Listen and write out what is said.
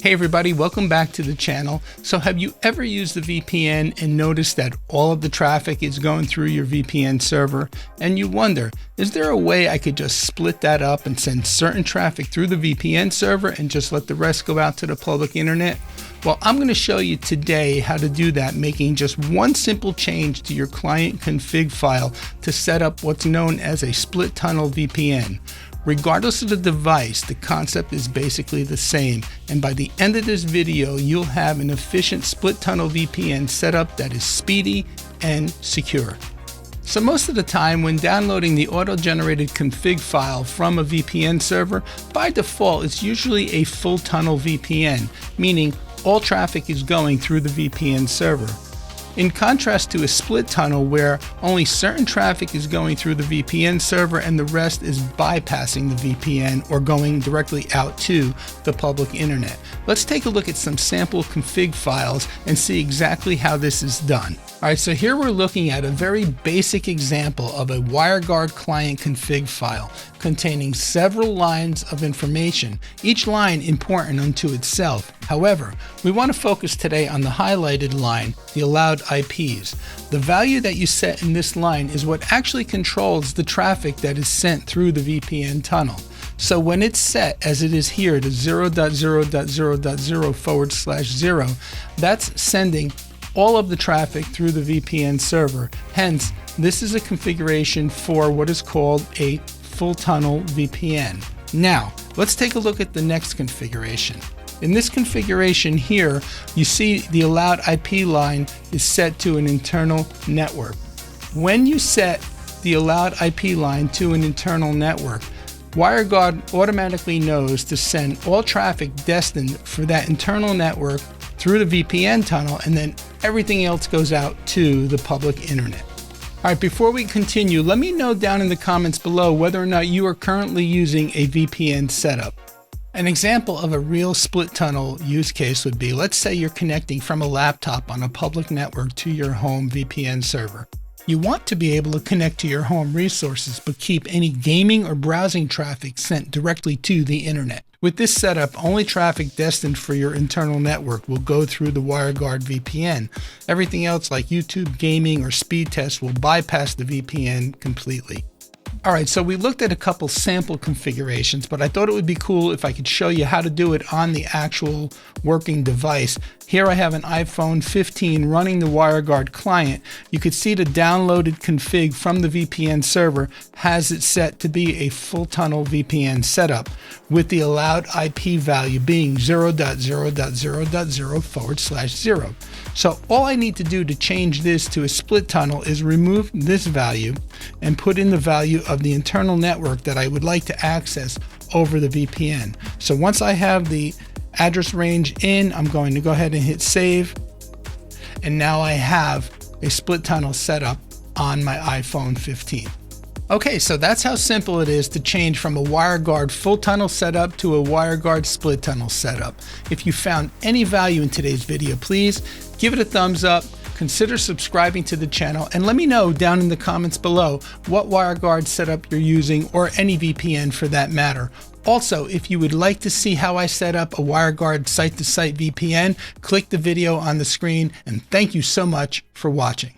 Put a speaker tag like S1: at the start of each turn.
S1: Hey everybody, welcome back to the channel. So have you ever used the VPN and noticed that all of the traffic is going through your VPN server? And you wonder, is there a way I could just split that up and send certain traffic through the VPN server and just let the rest go out to the public internet? Well, I'm going to show you today how to do that, making just one simple change to your client config file to set up what's known as a split tunnel VPN. Regardless of the device, the concept is basically the same, and by the end of this video, you'll have an efficient split tunnel VPN setup that is speedy and secure. So most of the time when downloading the auto-generated config file from a VPN server, by default it's usually a full tunnel VPN, meaning all traffic is going through the VPN server. In contrast to a split tunnel where only certain traffic is going through the VPN server and the rest is bypassing the VPN or going directly out to the public internet. Let's take a look at some sample config files and see exactly how this is done. Alright, so here we're looking at a very basic example of a WireGuard client config file containing several lines of information, each line important unto itself. However, we want to focus today on the highlighted line, the allowed IPs. The value that you set in this line is what actually controls the traffic that is sent through the VPN tunnel. So when it's set as it is here to 0.0.0.0/0, that's sending all of the traffic through the VPN server. Hence, this is a configuration for what is called a full tunnel VPN. Now, let's take a look at the next configuration. In this configuration here, you see the allowed IP line is set to an internal network. When you set the allowed IP line to an internal network, WireGuard automatically knows to send all traffic destined for that internal network through the VPN tunnel, and then everything else goes out to the public internet. Alright, before we continue, let me know down in the comments below whether or not you are currently using a VPN setup. An example of a real split tunnel use case would be, let's say you're connecting from a laptop on a public network to your home VPN server. You want to be able to connect to your home resources, but keep any gaming or browsing traffic sent directly to the internet. With this setup, only traffic destined for your internal network will go through the WireGuard VPN. Everything else like YouTube, gaming, or speed tests will bypass the VPN completely. Alright, so we looked at a couple sample configurations, but I thought it would be cool if I could show you how to do it on the actual working device. Here I have an iPhone 15 running the WireGuard client. You could see the downloaded config from the VPN server has it set to be a full tunnel VPN setup, with the allowed IP value being 0.0.0.0/0. So all I need to do to change this to a split tunnel is remove this value and put in the value of the internal network that I would like to access over the VPN. So once I have the address range in, I'm going to go ahead and hit save. And now I have a split tunnel setup on my iPhone 15. Okay, so that's how simple it is to change from a WireGuard full tunnel setup to a WireGuard split tunnel setup. If you found any value in today's video, please give it a thumbs up, consider subscribing to the channel, and let me know down in the comments below what WireGuard setup you're using, or any VPN for that matter. Also, if you would like to see how I set up a WireGuard site-to-site VPN, click the video on the screen, and thank you so much for watching.